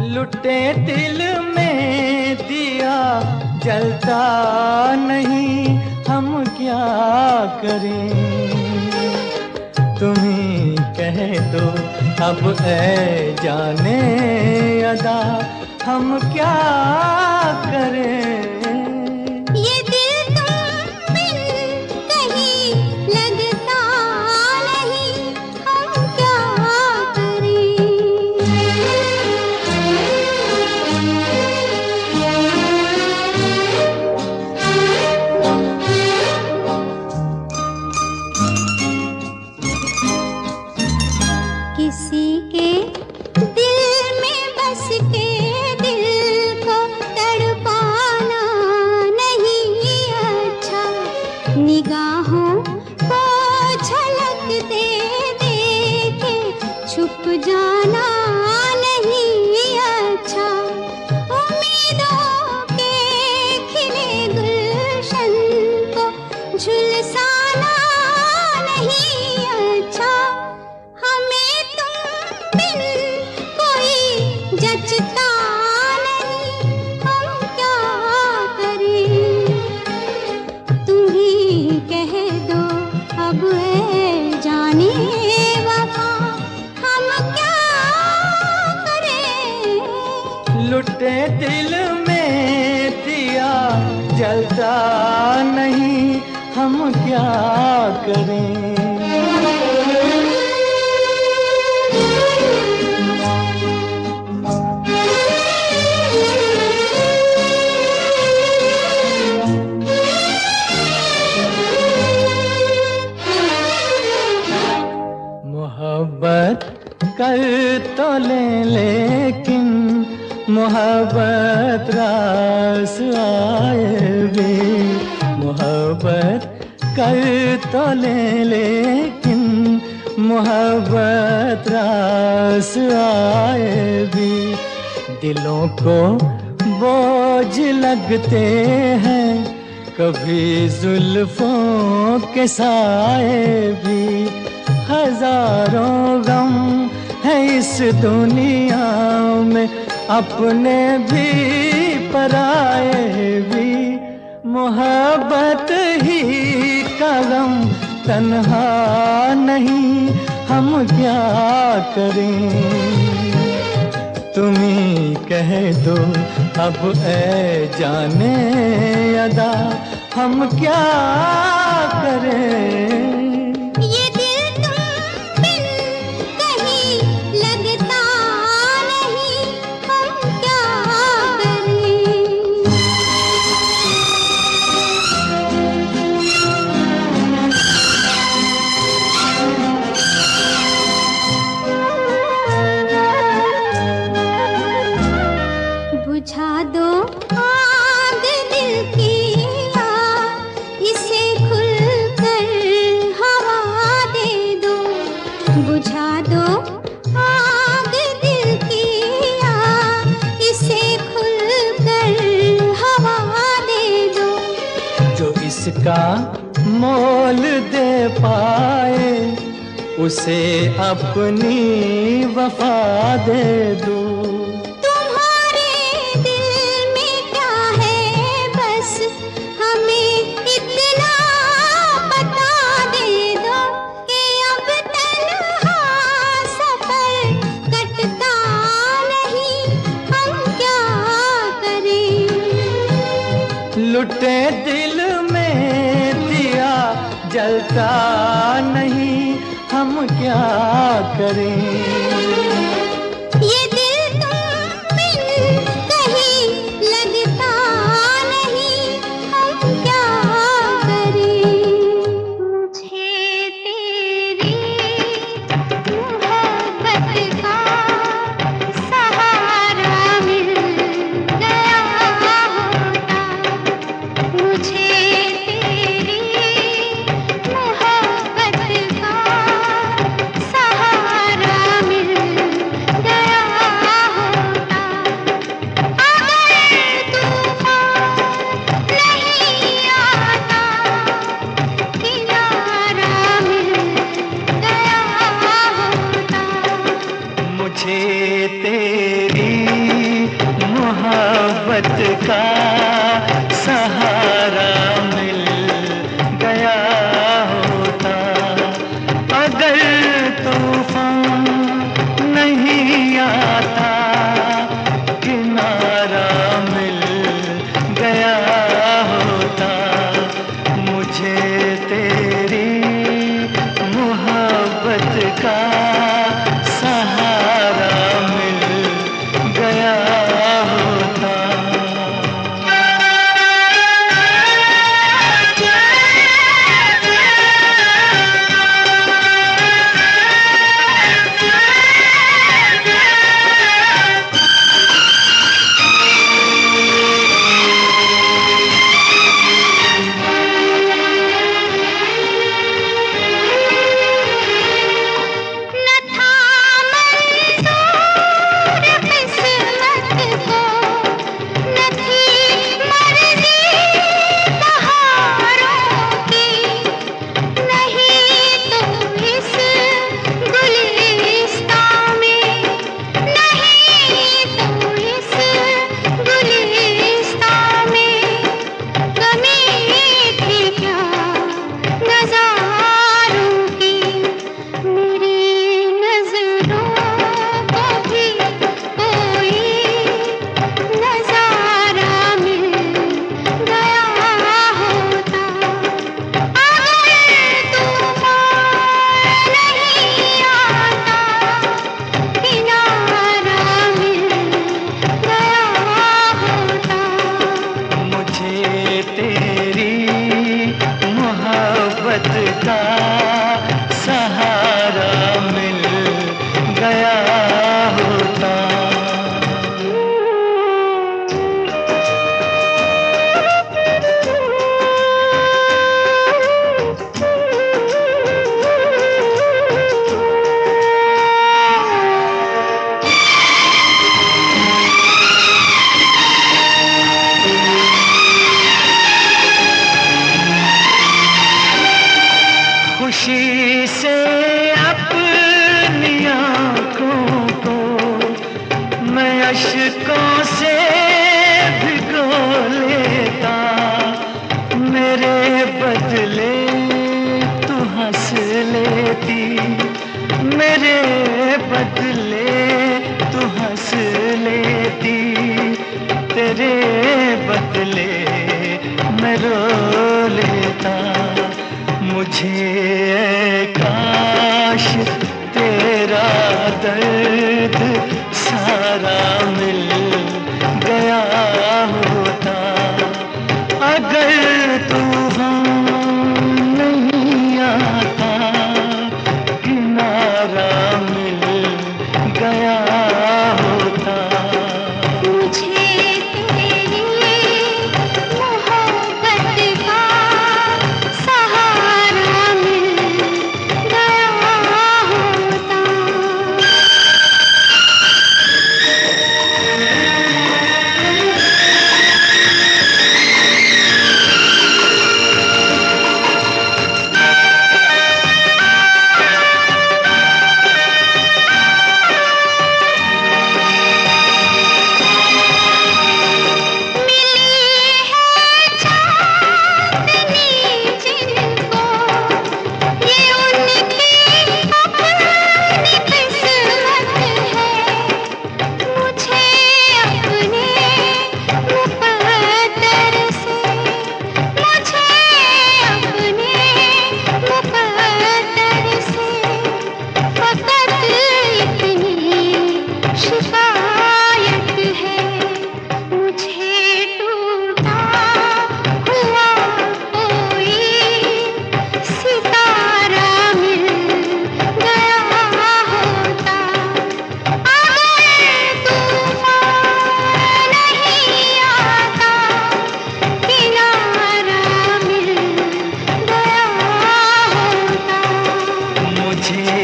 लुटे दिल में दिया जलता नहीं, हम क्या करें। तुम ही कह दो अब ऐ जाने अदा, हम क्या करें। किसी के दिल में बस के दिल को तड़पाना नहीं अच्छा, निगाहों को झलक दे के छुप जाना नहीं अच्छा, उम्मीदों के खिले गुलशन को झुलसाना नहीं अच्छा, जचता नहीं, हम क्या करें। तुम ही कह दो अब ऐ जाने वफा, हम क्या करें। लुटे दिल में दिया जलता नहीं, हम क्या करें। मोहब्बत कर तो ले लेकिन मोहब्बत रास आए भी, मोहब्बत कर तो ले लेकिन मोहब्बत रास आए भी, दिलों को बोझ लगते हैं कभी जुल्फों के साए भी, हजारों गम है इस दुनिया में अपने भी पराए भी, मोहब्बत ही का गम तन्हा नहीं, हम क्या करें। तुम ही कह दो अब ऐ जाने अदा, हम क्या करें। बुझा दो आग दिल की आग, इसे खुलकर हवा दे दो। बुझा दो आग दिल की आग, इसे खुलकर हवा दे दो। जो इसका मोल दे पाए उसे अपनी वफा दे दो। लुटे दिल में दिया जलता नहीं, हम क्या करें। ये दिल तुम बिन कहीं लगता नहीं, हम क्या करें। मुझे तेरी मोहब्बत का सहारा मिल गया होता, मुझे तेरी मोहब्बत का सहारा मिल गया होता। अगर तूफान नहीं आता, किनारा मिल गया होता। मुझे तेरी मोहब्बत का सहारा मिल गया होता। अगर तूफान नहीं आता, किनारा मिल गया होता। मुझे तेरी मोहब्बत का सहारा मिल गया होता।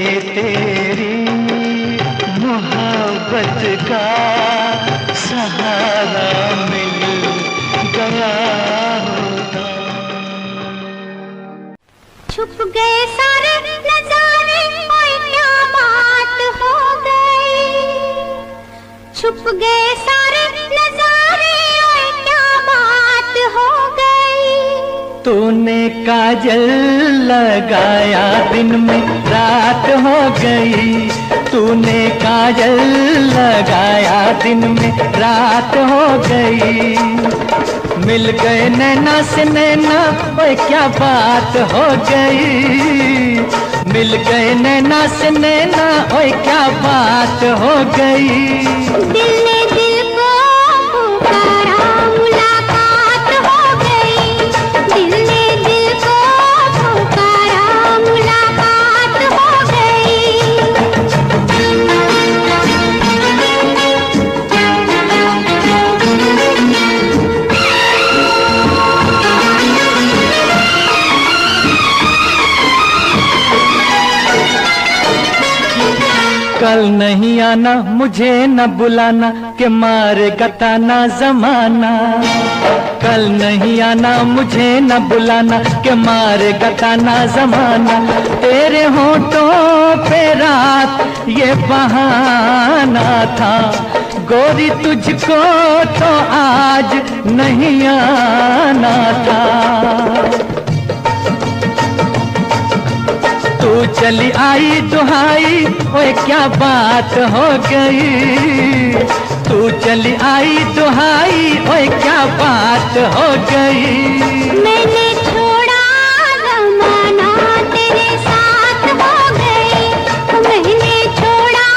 तेरी मोहब्बत का सहारा मिल गया होता। छुप गए सारे नजारे, ओए क्या बात हो गई। छुप गए सारे नजारे, ओए क्या बात हो गई। तूने काजल लगाया दिन में रात हो गई। तूने काजल लगाया दिन में रात हो गई। मिल गए नैना से नैना, ओए क्या बात हो गई। मिल गए नैना से नैना, ओए क्या बात हो गई। दिल ने दिल को पुकारा, मुलाकात हो गई। दिल ने दिल को पुकारा, मुलाकात हो गई। कल नहीं आना, मुझे न बुलाना, के मारेगा ताना जमाना। कल नहीं आना, मुझे न बुलाना, के मारेगा ताना जमाना। तेरे होठों पे रात ये बहाना था, गोरी तुझको तो आज नहीं आना था। तू चली आई दुहाई, ओए क्या बात हो गई। तू चली आई दुहाई, ओए क्या बात हो गई। मैंने छोड़ा जमाना, तेरे साथ हो गई। मैंने छोड़ा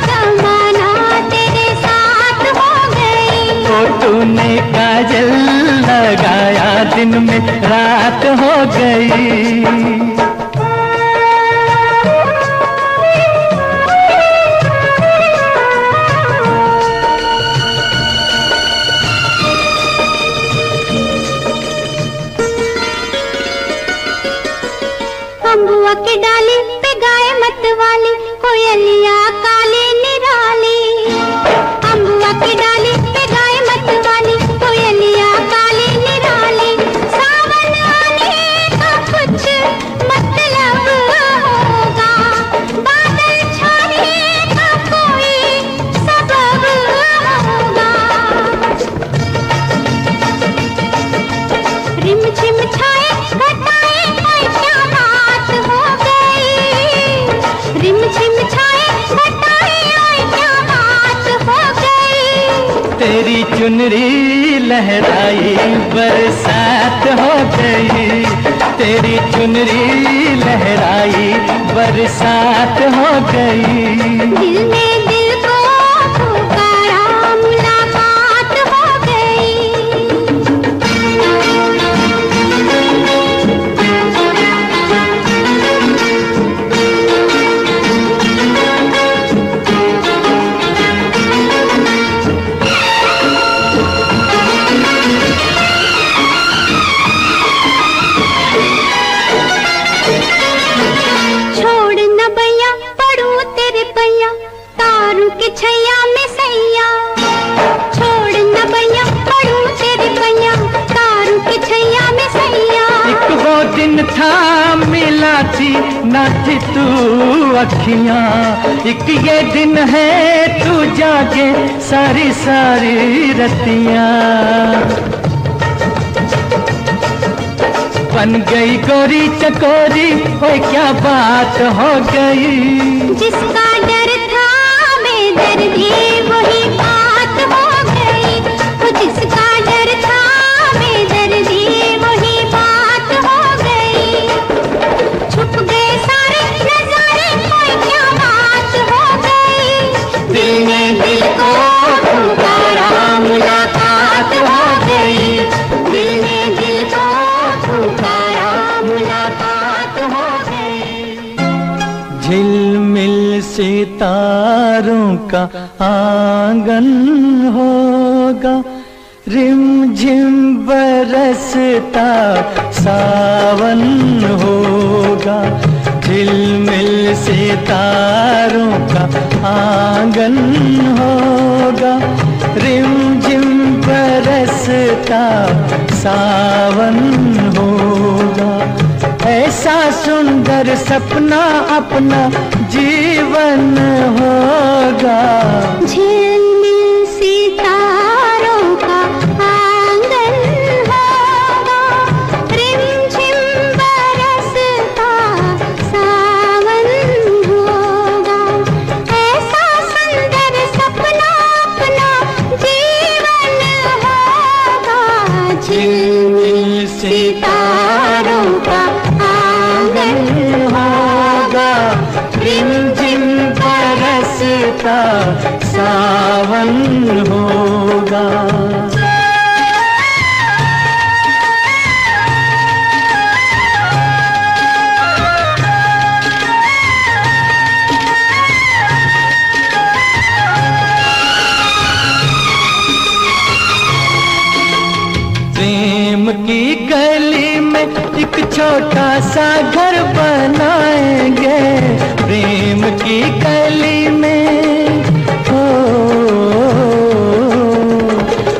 जमाना, तेरे साथ हो गई। तो तूने काजल लगाया दिन में रात हो गई। अम्बुआ की डाली पे गाय मत वाली, कोयलिया काली निराली। अम्बुआ की डाली पे गाय मत वाली, कोयलिया काली निराली। सावन आने का कुछ मतलब होगा, बादल छाने का कोई सबब होगा। रिम झिम छाए घटाए, ओए क्या बात हो गई। रिम झिम छाए घटाए, ओए क्या बात हो गई। तेरी चुनरी लहराई बरसात हो गई। तेरी चुनरी लहराई बरसात हो गई। दिल ने दिल को पुकारा, मुलाकात हो गई। छोड़ न भैया पढ़ू तेरे पैया, तारू के छैया में सैया। छोड़ न भैया पढ़ू तेरे पैया, तारू के छैया में सैया। एक वो दिन था मिला थी ना थी तू अखियां, एक ये दिन है तू जागे सारी सारी रतियां। बन गई गोरी चकोरी, ओए क्या बात हो गई। जिसका डर था बेदर्दी, वही बात हो गई। वो जिसका डर था बेदर्दी, वही बात हो गई। छुप गए सारे नजारे, ओए क्या बात हो गई। दिल ने दिल को पुकारा, मुलाकात हो गई। दिल ने दिल को पुकारा, मुलाकात हो गई। झिलमिल सितारों का आंगन होगा, रिमझिम बरसता सावन होगा। झिलमिल सितारों का आंगन होगा, रिमझिम बरसता सावन होगा। ऐसा सुंदर सपना अपना जीवन होगा। झिलमिल सितारों का आंगन होगा, रिमझिम बरसता सावन होगा। ऐसा सुंदर सपना अपना जीवन होगा। झिलमिल सितारों का आंगन होगा, रिमझिम बरसता सावन होगा। प्रेम की गली में एक छोटा सा घर बनाएंगे, प्रेम की गली में, ओ,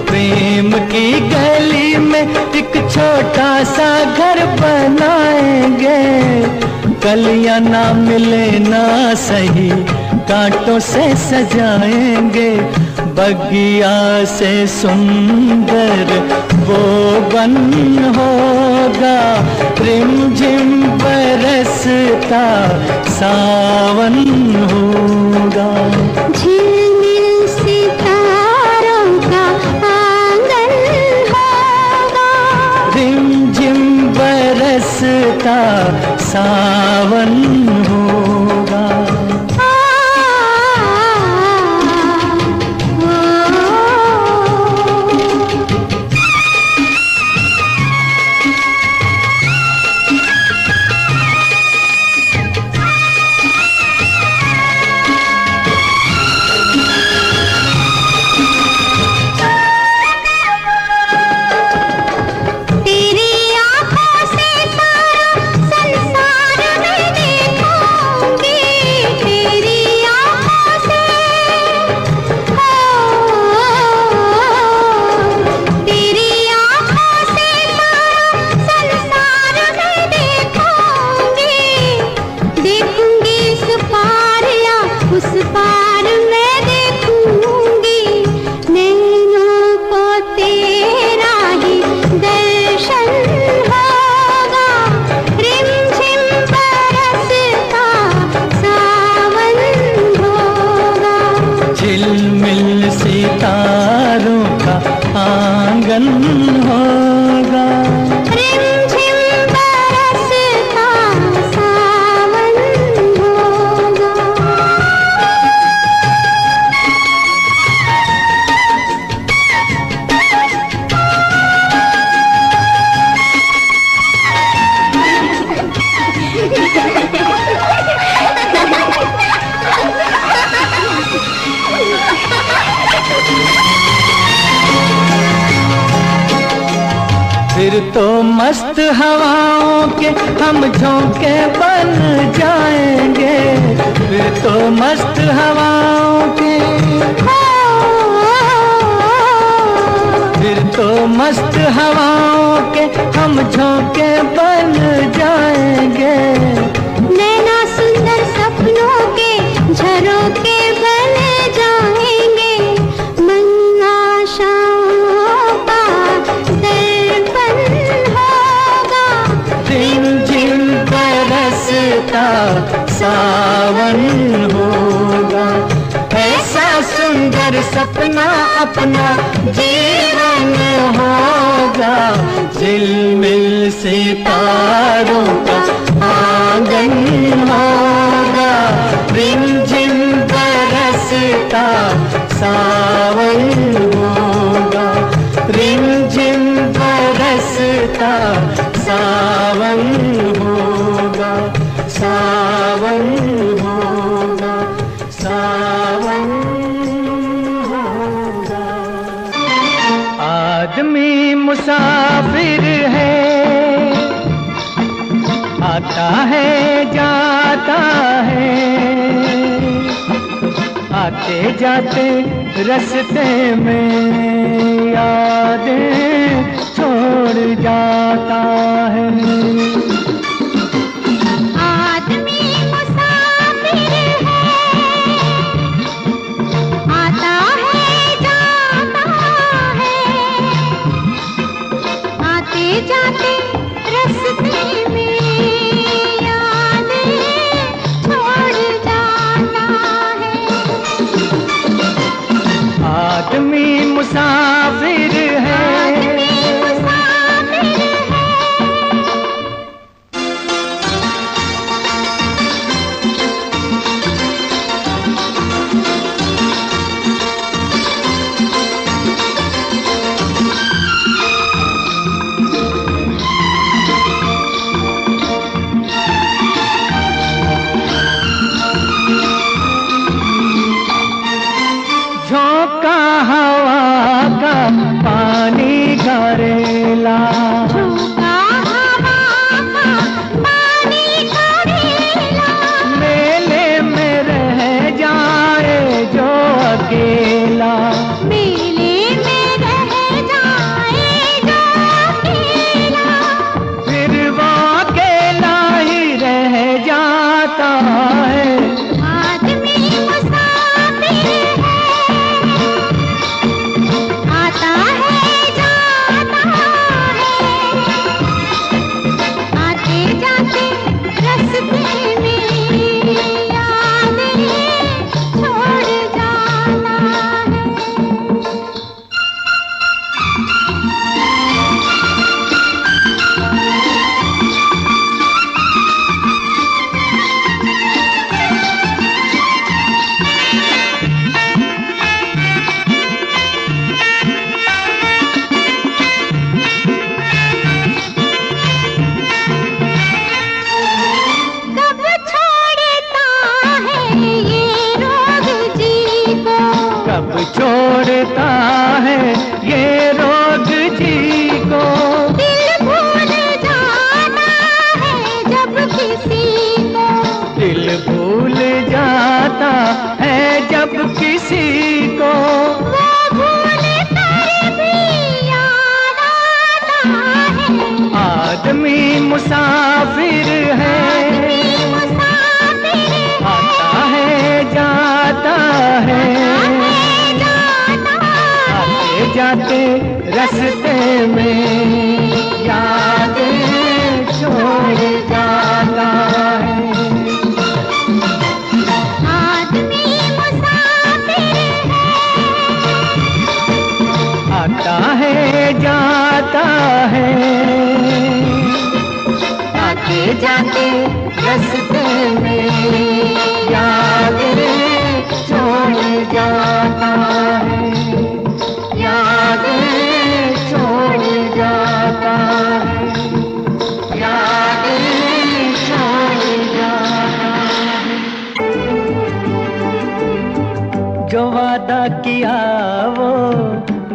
प्रेम की गली में एक छोटा सा घर बनाएंगे। कलियां ना मिले ना सही, कांटों से सजाएंगे, बगिया से सुंदर वो बन होगा, रिमझिम बरसता सावन होगा। झिलमिल सितारों का आंगन होगा, रिमझिम बरसता सावन होगा। झिलमिल सितारों का आंगन होगा, रिमझिम बरसता सावन होगा। फिर तो मस्त हवाओं के हम झोंके बन जाएंगे, फिर तो मस्त हवाओं के, फिर तो मस्त हवाओं के हम झोंके बन जाएंगे। नैना सुंदर सपनों के झरोखे बन जाएंगे, मन आशाओं का दर्पण होगा, रिमझिम बरसता सावन होगा। ऐसा सुंदर सपना अपना जीवन होगा, झिलमिल सितारों का आंगन होगा, रिमझिम बरसता सावन होगा, रिमझिम बरसता सावन होगा, सावन होगा, सावन होगा। आदमी मुसाफिर है, आता है जा जाता है, आते जाते रास्ते में यादें छोड़ जाता है। आदमी मुसाफिर है, आता है जाता है, आते जाते रास्ते में यादें छोड़ जाता है। आदमी मुसाफिर है, झोंका हवा का पानी घरेला, झोंका हवा का पानी घरेला, मेले में रह जाए जो अकेला, मेले में रह जाए जो अकेला, फिर वो अकेला ही रह जाता है। आदमी मुसाफिर है, आता है जाता है, आते जाते रास्ते में यादें छोड़ जाता है। कब छोड़ता है ये रोग जी को, कब छोड़ता है ये रोग जी को, दिल भूल जाता है जब किसी को, दिल भूल जाता है जब किसी को, वो भूल कर भी याद आता है। आदमी मुसाफिर है, मुसाफिर आता है जाता है, आते जाते रास्ते में यादें छोड़ जाता है। आदमी मुसाफिर आता है जाता है, आते जाते रास्ते में यादें छोड़ जाता है, यादें छोड़ जाता है, यादें छोड़ जाता है। जो वादा किया वो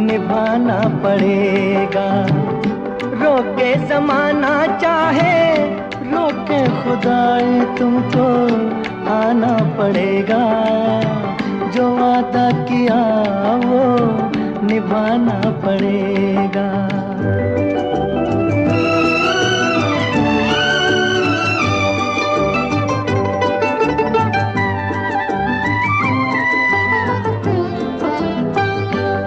निभाना पड़ेगा, रोके जमाना चाहे रोके खुदाई तुमको आना पड़ेगा, जो वादा किया वो निभाना पड़ेगा।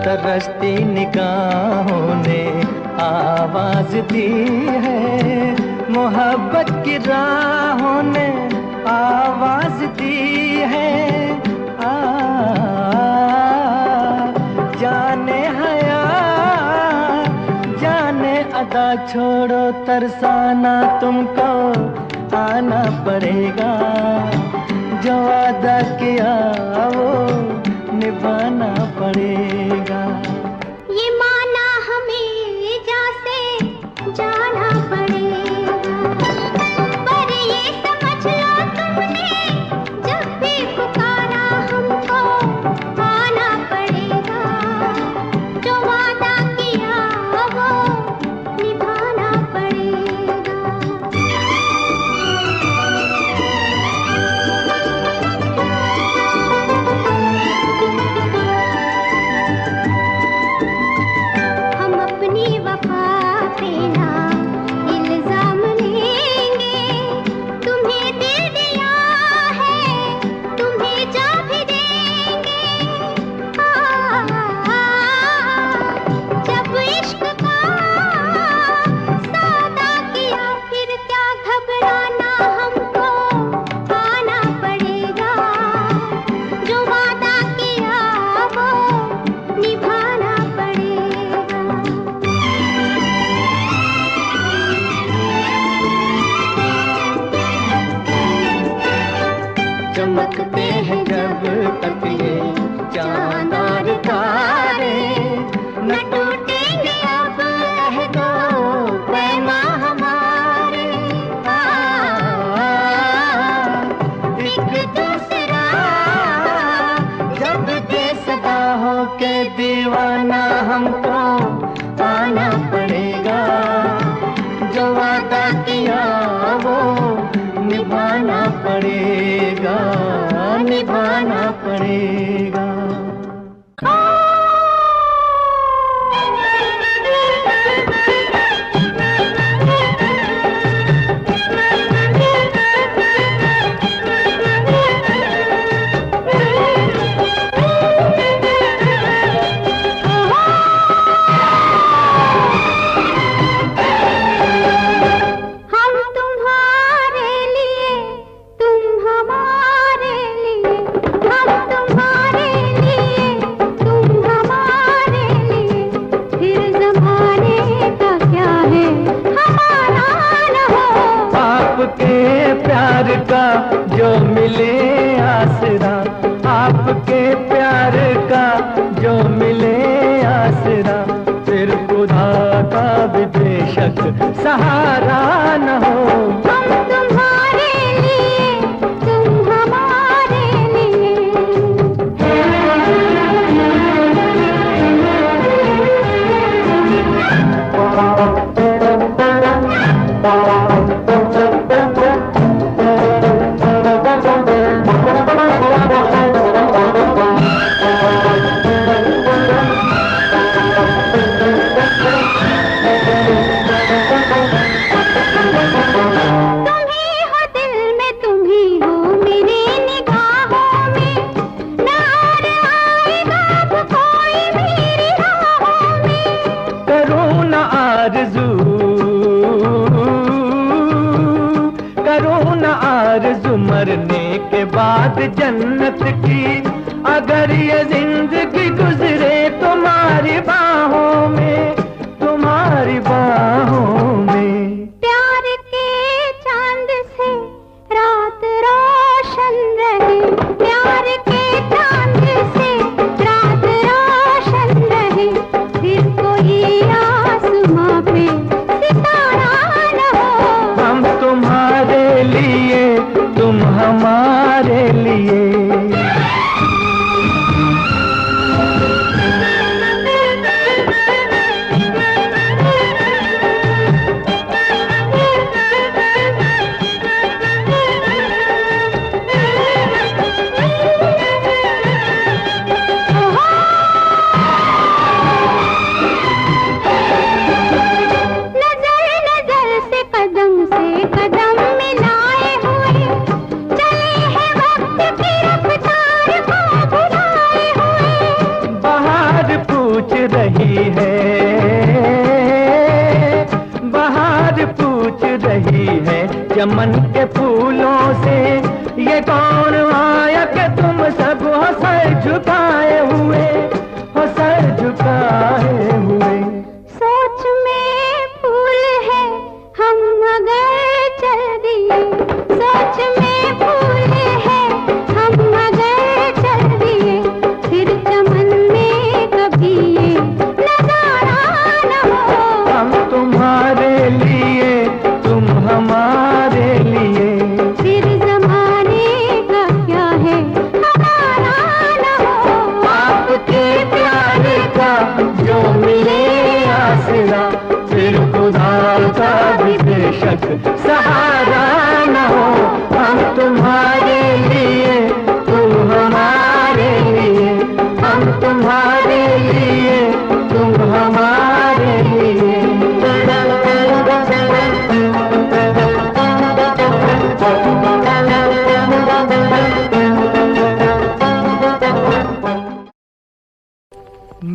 तरसती निगाहों ने आवाज दी है, मोहब्बत की राहों ने आवाज दी है। जाने हया जाने अदा छोड़ो तरसाना तुमको आना पड़ेगा, जो वादा किया वो निभाना पड़ेगा। ये माना हमें जैसे जाना पड़ेगा, पर ये समझ लो तुमने जब भी पुकारा हमको आना पड़ेगा, जो वादा किया वो निभाना पड़ेगा। चमकते हैं जब तक ये चांद और तारे, न टूटेंगे अब अहदो पैमा हमारे। एक दूसरा जब दे सदा हो के दीवाना हमको आना पड़ेगा, जो वादा किया वो निभाना पड़ेगा, निभाना पड़ेगा। जो मिले आसरा, आपके प्यार का जो मिले आसरा, फिर खुदा का भी बेशक सहारा न हो। हम तुम्हारे लिए, तुम हमारे लिए। मरने के बाद जन्नत की, अगर ये जिंदगी गुजरे तुम्हारी बाहों में, तुम्हारी बाहों में। प्यार के चांद से रात रोशन रहे, प्यार के चांद से रात रोशन रहे, फिर कोई आसमां पे सितारा न हो। हम तुम्हारे लिए, तुम हमारे लिए। चमन के फूलों से ये कौन आया कि तुम सब हो सर झुकाए हुए, हो सर झुकाए हुए। सोच में फूल है हम अगर चल दिए, सोच में फूल है हम अगर चल दिए, फिर चमन में कभी ये नजारा न हो। हम तुम्हारे लिए, तुम हमारे लिए, फिर जमाने का क्या है हमारा न हो। आपके प्यार का जो मिले आसरा, फिर खुदा का भी बेशक सहारा न हो। हम तुम्हारे लिए, तुम हमारे लिए, हम तुम्हारे लिए, तुम हमारे लिए।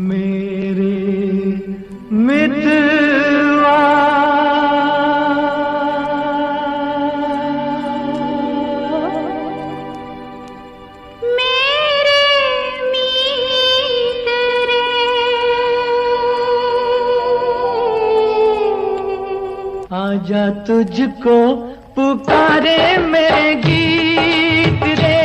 मेरे मितवा मेरे मीत रे, आजा तुझको पुकारे मेरे गीत रे,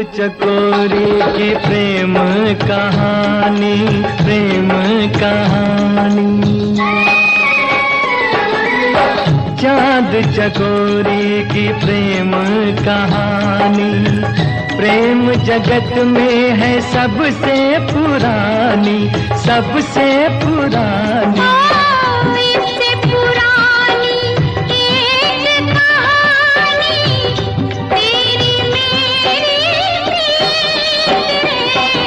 चकोरी की प्रेम कहानी, प्रेम कहानी। चांद चकोरी की प्रेम कहानी, प्रेम जगत में है सबसे पुरानी, सबसे पुरानी। इससे पुरानी एक कहानी तेरी मेरी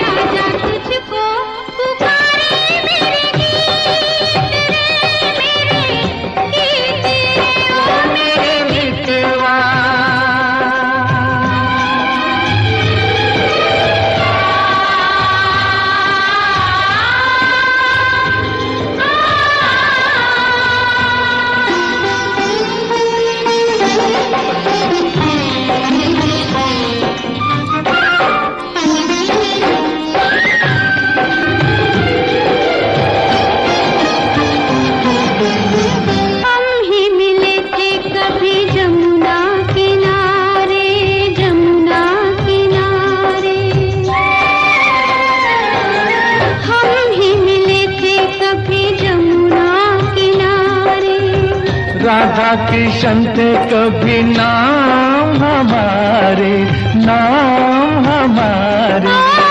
आजा तुझको पुकारे मेरे गीत रे, मेरे गीत ओ मेरे मितवा। राधा कृष्ण थे कभी नाम हमारे, नाम हमारे।